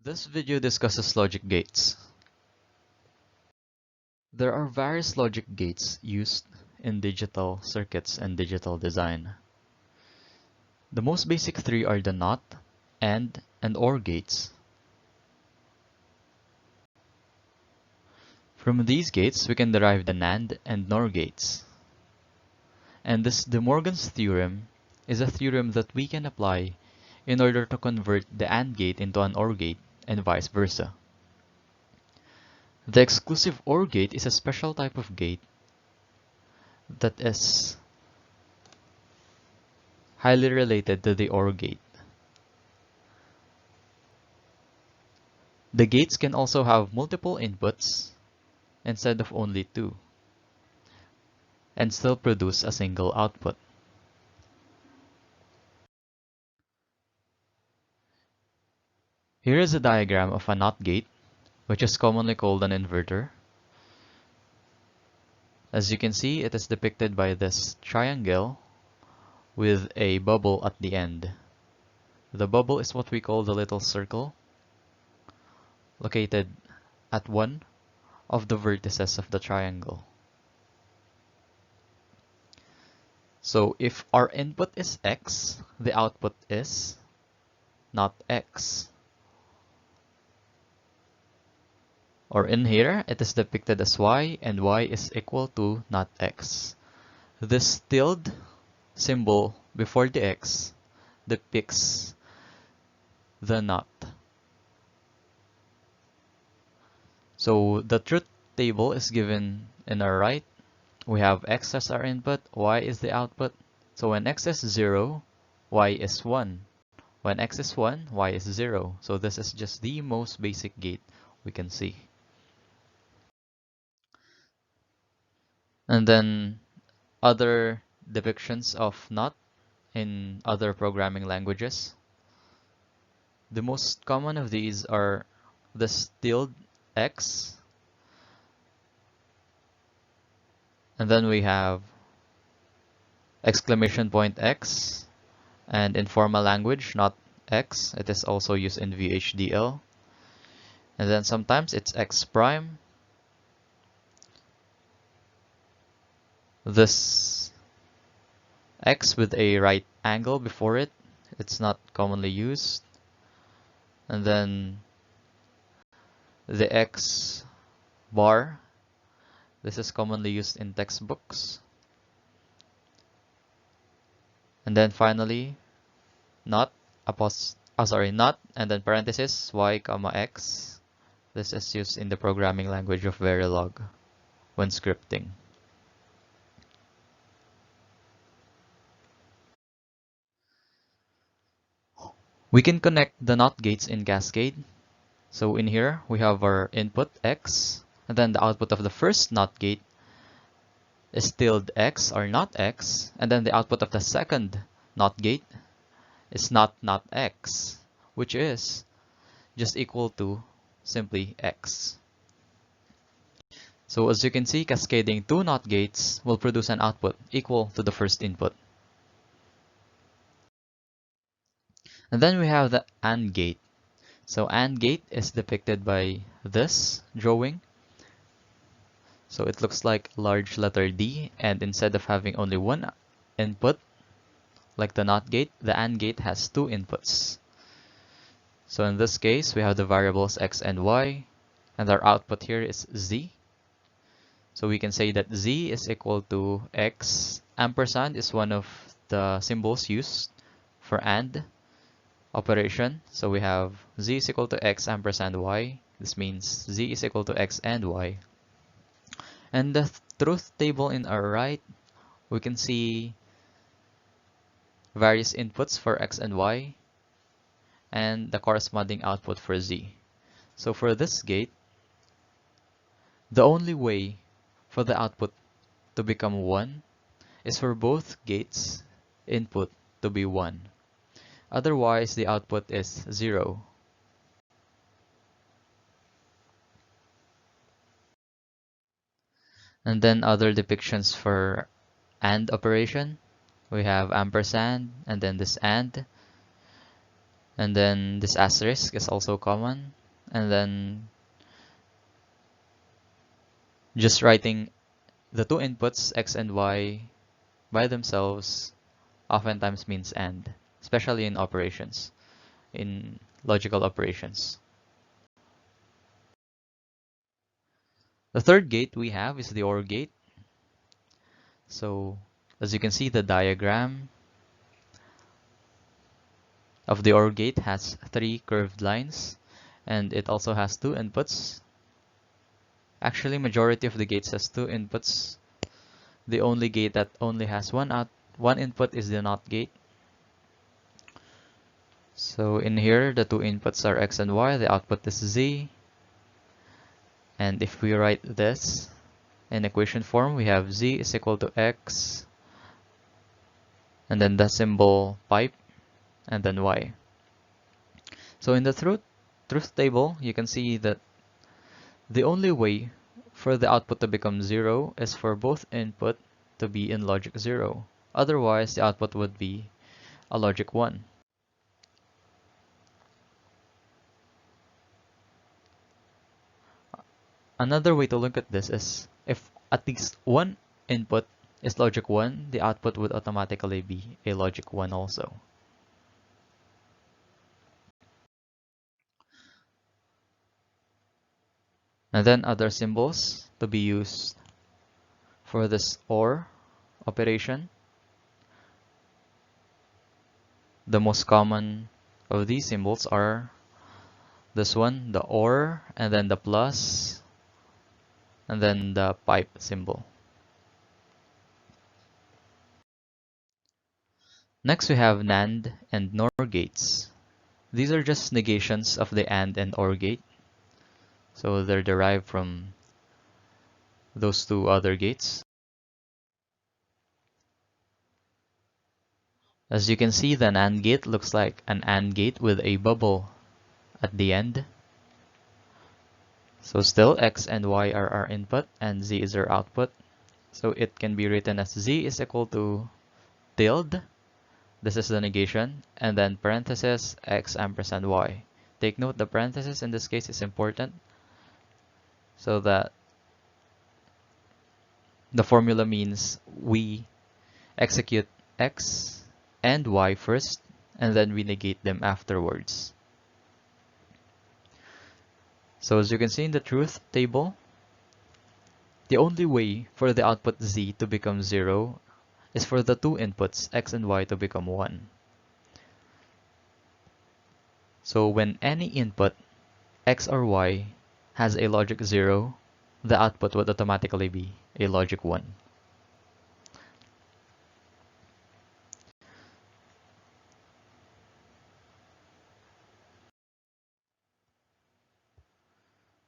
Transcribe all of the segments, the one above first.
This video discusses logic gates. There are various logic gates used in digital circuits and digital design. The most basic three are the NOT, AND, and OR gates. From these gates, we can derive the NAND and NOR gates. And this De Morgan's theorem is a theorem that we can apply in order to convert the AND gate into an OR gate and vice versa. The exclusive OR gate is a special type of gate that is highly related to the OR gate. The gates can also have multiple inputs instead of only two, and still produce a single output. Here is a diagram of a NOT gate, which is commonly called an inverter. As you can see, it is depicted by this triangle with a bubble at the end. The bubble is what we call the little circle, located at one of the vertices of the triangle. So if our input is X, the output is not X. Or in here, it is depicted as Y, and Y is equal to not X. This tilde symbol before the X depicts the not. So the truth table is given in our right. We have X as our input, Y is the output. So when X is 0, Y is 1. When X is 1, Y is 0. So this is just the most basic gate we can see. And then other depictions of NOT in other programming languages. The most common of these are the tilde X, and then we have exclamation point X, and in formal language, not X. It is also used in VHDL. And then sometimes it's X prime. This X with a right angle before it, it's not commonly used. And then the X bar, this is commonly used in textbooks. And then finally, not, not, and then parenthesis, Y, comma, X. This is used in the programming language of Verilog when scripting. We can connect the NOT gates in cascade. So in here, we have our input X, and then the output of the first NOT gate is tilde X or not X, and then the output of the second NOT gate is not X, which is just equal to simply X. So as you can see, cascading two NOT gates will produce an output equal to the first input. And then we have the AND gate. So AND gate is depicted by this drawing. So it looks like large letter D, and instead of having only one input, like the NOT gate, the AND gate has two inputs. So in this case, we have the variables X and Y, and our output here is Z. So we can say that Z is equal to X. Ampersand is one of the symbols used for AND operation. So we have Z is equal to X ampersand Y. This means Z is equal to X and Y. And the truth table in our right, we can see various inputs for X and Y and the corresponding output for Z. So for this gate, the only way for the output to become 1 is for both gates' input to be 1. Otherwise, the output is 0. And then other depictions for AND operation. We have ampersand and then this AND. And then this asterisk is also common. And then just writing the two inputs, x and y, by themselves oftentimes means AND, especially in operations, in logical operations. The third gate we have is the OR gate. So as you can see, the diagram of the OR gate has three curved lines, and it also has two inputs. Actually, majority of the gates has two inputs. The only gate that only has one input is the NOT gate. So in here, the two inputs are x and y, the output is z. And if we write this in equation form, we have z is equal to x, and then the symbol pipe, and then y. So in the truth table, you can see that the only way for the output to become 0 is for both input to be in logic 0. Otherwise, the output would be a logic 1. Another way to look at this is if at least one input is logic 1, the output would automatically be a logic 1 also. And then other symbols to be used for this OR operation. The most common of these symbols are this one, the OR, and then the plus, and then the pipe symbol. Next we have NAND and NOR gates. These are just negations of the AND and OR gate. So they're derived from those two other gates. As you can see, the NAND gate looks like an AND gate with a bubble at the end. So still x and y are our input and z is our output. So it can be written as z is equal to tilde. This is the negation, and then parenthesis x ampersand y. Take note, the parenthesis in this case is important so that the formula means we execute x and y first, and then we negate them afterwards. So as you can see in the truth table, the only way for the output z to become 0 is for the two inputs x and y to become 1. So when any input x or y has a logic 0, the output would automatically be a logic 1.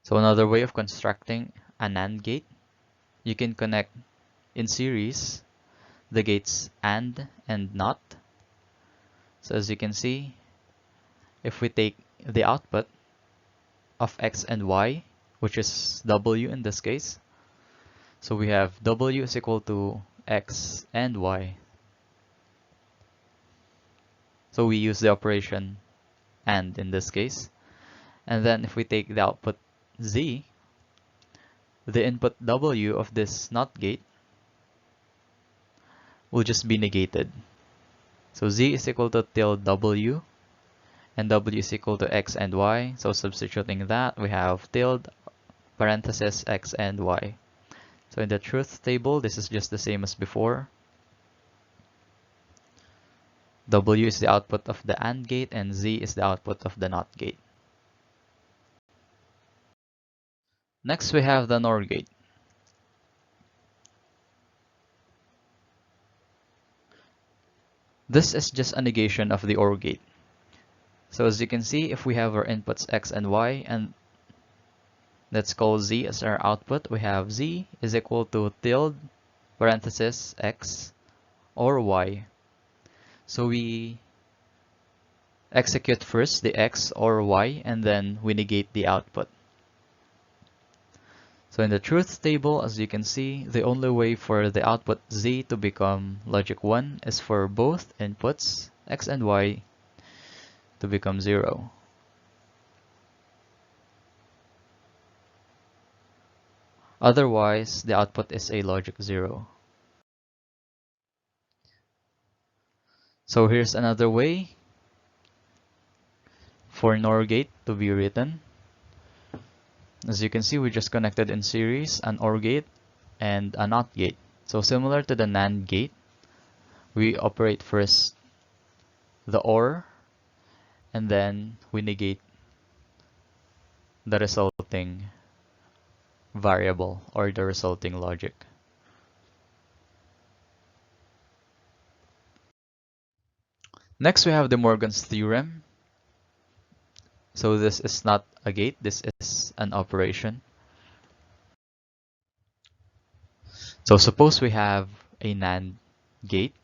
So another way of constructing a NAND gate, you can connect in series the gates AND and NOT. So as you can see, if we take the output of x and y, which is w in this case, so we have w is equal to x and y. So we use the operation AND in this case. And then if we take the output z, the input w of this NOT gate will just be negated. So z is equal to tilde w, and w is equal to x and y. So substituting that, we have tilde parenthesis x and y. So in the truth table, this is just the same as before. W is the output of the AND gate, and z is the output of the NOT gate. Next, we have the NOR gate. This is just a negation of the OR gate. So as you can see, if we have our inputs x and y, and let's call z as our output, we have z is equal to tilde parenthesis x or y. So we execute first the x or y, and then we negate the output. So in the truth table, as you can see, the only way for the output z to become logic 1 is for both inputs x and y to become 0. Otherwise, the output is a logic 0. So here's another way for NOR gate to be written. As you can see, we just connected in series an OR gate and a NOT gate. So similar to the NAND gate, we operate first the OR and then we negate the resulting variable or the resulting logic. Next, we have De Morgan's theorem. So this is not a gate, this is an operation. So suppose we have a NAND gate.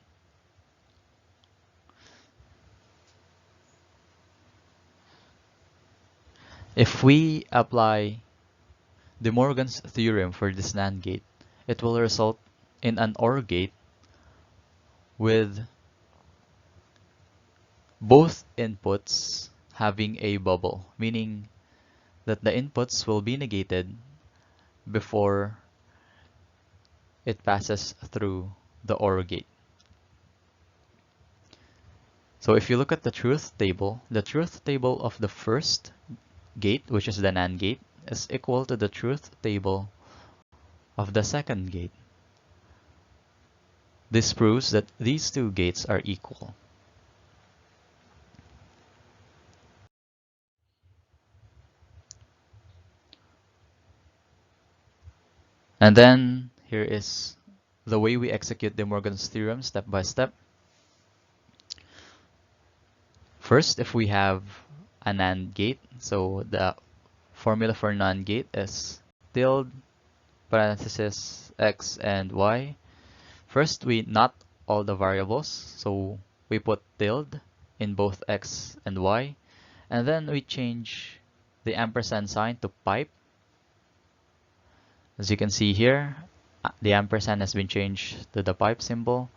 If we apply De Morgan's theorem for this NAND gate, it will result in an OR gate with both inputs having a bubble, meaning that the inputs will be negated before it passes through the OR gate. So if you look at the truth table of the first gate, which is the NAND gate, is equal to the truth table of the second gate. This proves that these two gates are equal. And then here is the way we execute De Morgan's theorem step by step. First, if we have a NAND gate, so the formula for NAND gate is tilde, parenthesis, x and y. First, we not all the variables, so we put tilde in both x and y, and then we change the ampersand sign to pipe. As you can see here, the ampersand has been changed to the pipe symbol,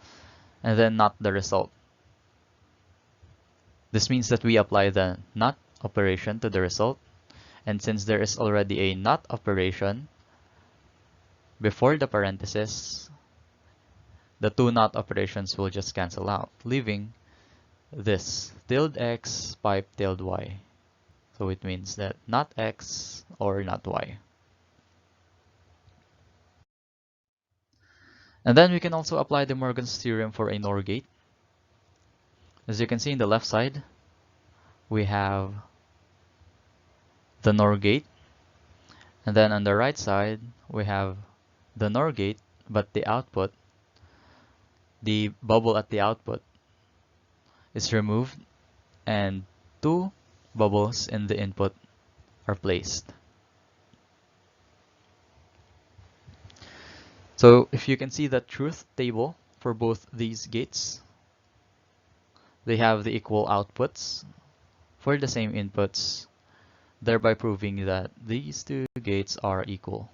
and then not the result. This means that we apply the not operation to the result, and since there is already a not operation before the parenthesis, the two not operations will just cancel out, leaving this tilde x pipe tilde y. So it means that not x or not y. And then we can also apply De Morgan's theorem for a NOR gate. As you can see in the left side, we have the NOR gate. And then on the right side, we have the NOR gate, but the output, the bubble at the output, is removed and two bubbles in the input are placed. So if you can see the truth table for both these gates, they have the equal outputs for the same inputs, thereby proving that these two gates are equal.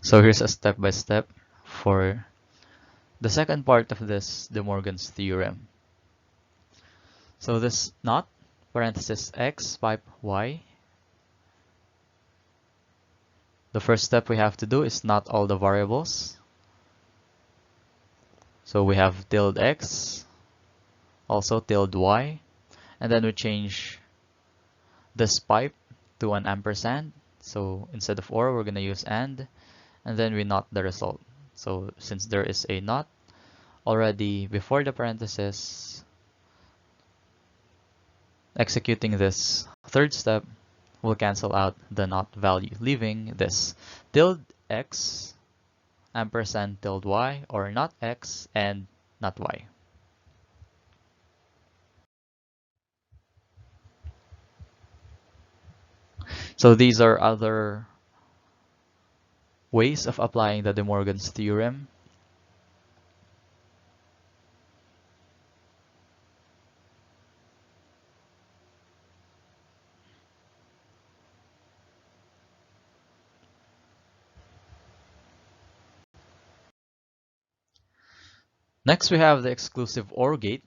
So here's a step-by-step for the second part of this De Morgan's theorem. So this not, parenthesis x pipe y, the first step we have to do is not all the variables. So we have tilde x, also tilde y, and then we change this pipe to an ampersand. So instead of or, we're going to use and then we not the result. So since there is a not already before the parenthesis, executing this third step will cancel out the not value, leaving this tilde x ampersand tilde y, or not x and not y. So these are other ways of applying the De Morgan's theorem. Next, we have the exclusive OR gate,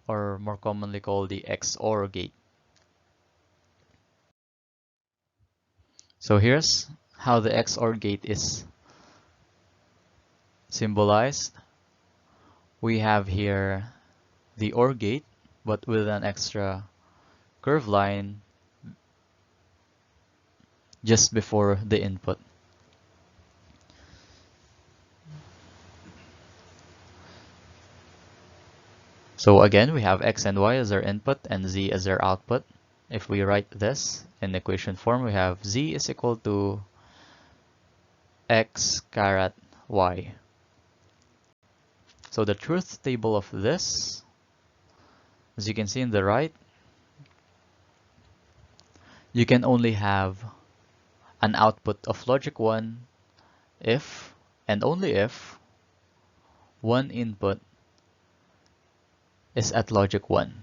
or more commonly called the XOR gate. So here's how the XOR gate is symbolized. We have here the OR gate, but with an extra curved line just before the input. So again, we have x and y as our input and z as our output. If we write this in equation form, we have z is equal to x caret y. So the truth table of this, as you can see in the right, you can only have an output of logic 1 if, and only if, one input is at logic 1.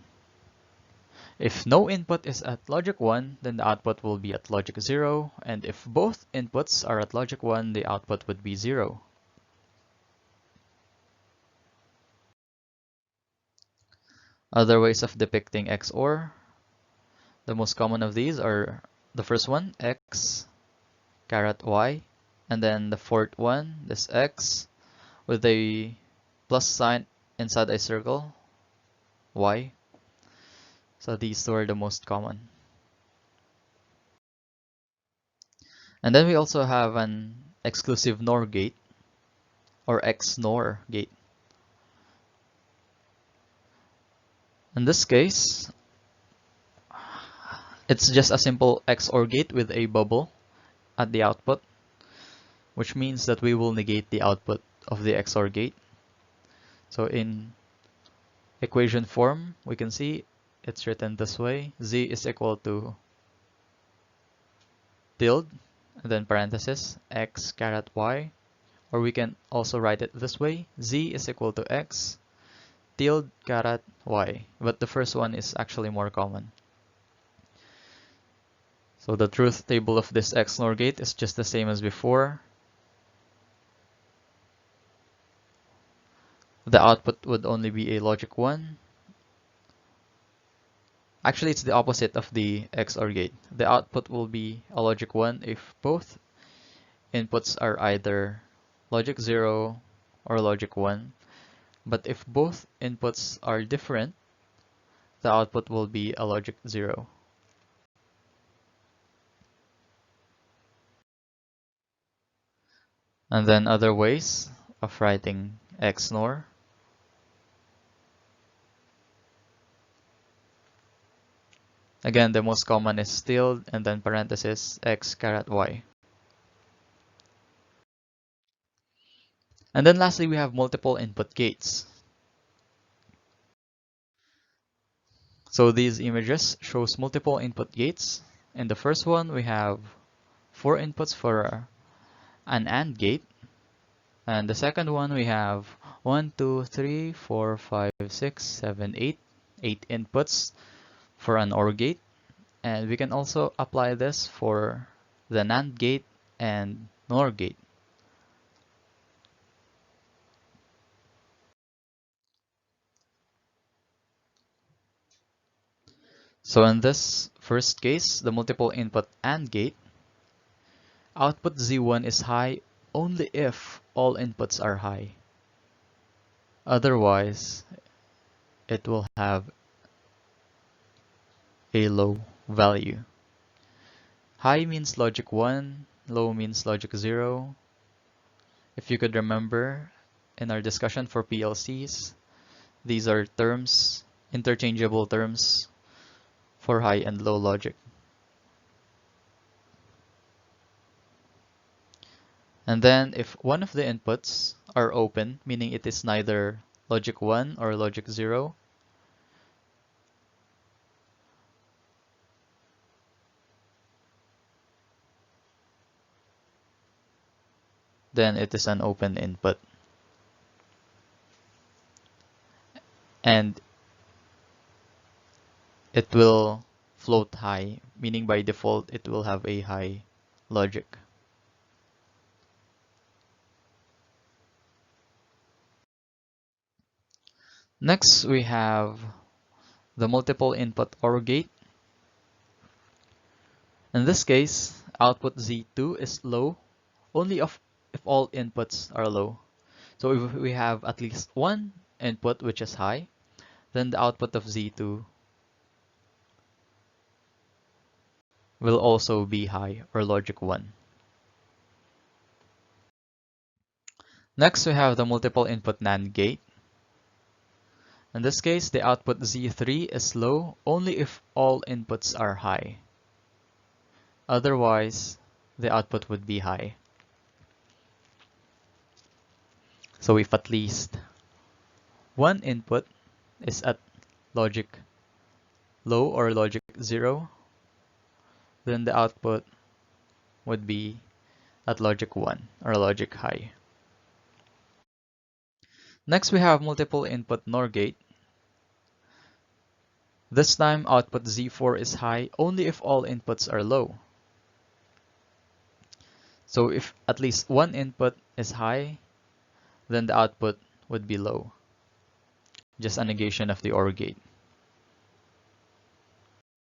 If no input is at logic 1, then the output will be at logic 0, and if both inputs are at logic 1, the output would be 0. Other ways of depicting XOR, the most common of these are the first one, x caret y, and then the fourth one, this x with a plus sign inside a circle, y. So these two are the most common. And then we also have an exclusive NOR gate, or XNOR gate. In this case, it's just a simple XOR gate with a bubble at the output, which means that we will negate the output of the XOR gate. So in equation form, we can see it's written this way: z is equal to tilde, and then parenthesis, x caret y. Or we can also write it this way: z is equal to x tilde caret y. But the first one is actually more common. So the truth table of this XNOR gate is just the same as before. The output would only be a logic 1. Actually, it's the opposite of the XOR gate. The output will be a logic 1 if both inputs are either logic 0 or logic 1. But if both inputs are different, the output will be a logic 0. And then other ways of writing XNOR. Again, the most common is tilde and then parenthesis x caret y. And then lastly, we have multiple input gates. So these images shows multiple input gates. In the first one, we have 4 inputs for an AND gate. And the second one, we have 1, 2, 3, 4, 5, 6, 7, 8. 8 inputs for an OR gate. And we can also apply this for the NAND gate and NOR gate. So in this first case, the multiple input AND gate, output Z1 is high only if all inputs are high. Otherwise, it will have a low value. High means logic 1, low means logic 0. If you could remember in our discussion for PLCs, these are terms, interchangeable terms for high and low logic. And then if one of the inputs are open, meaning it is neither logic 1 or logic 0, then it is an open input. And it will float high, meaning by default it will have a high logic. Next, we have the multiple input OR gate. In this case, output Z2 is low only if all inputs are low. So if we have at least one input which is high, then the output of Z2 will also be high, or logic 1. Next, we have the multiple input NAND gate. In this case, the output Z3 is low only if all inputs are high. Otherwise, the output would be high. So if at least one input is at logic low or logic 0, then the output would be at logic 1 or logic high. Next, we have multiple input NOR gate. This time, output Z4 is high only if all inputs are low. So if at least one input is high, then the output would be low. Just a negation of the OR gate.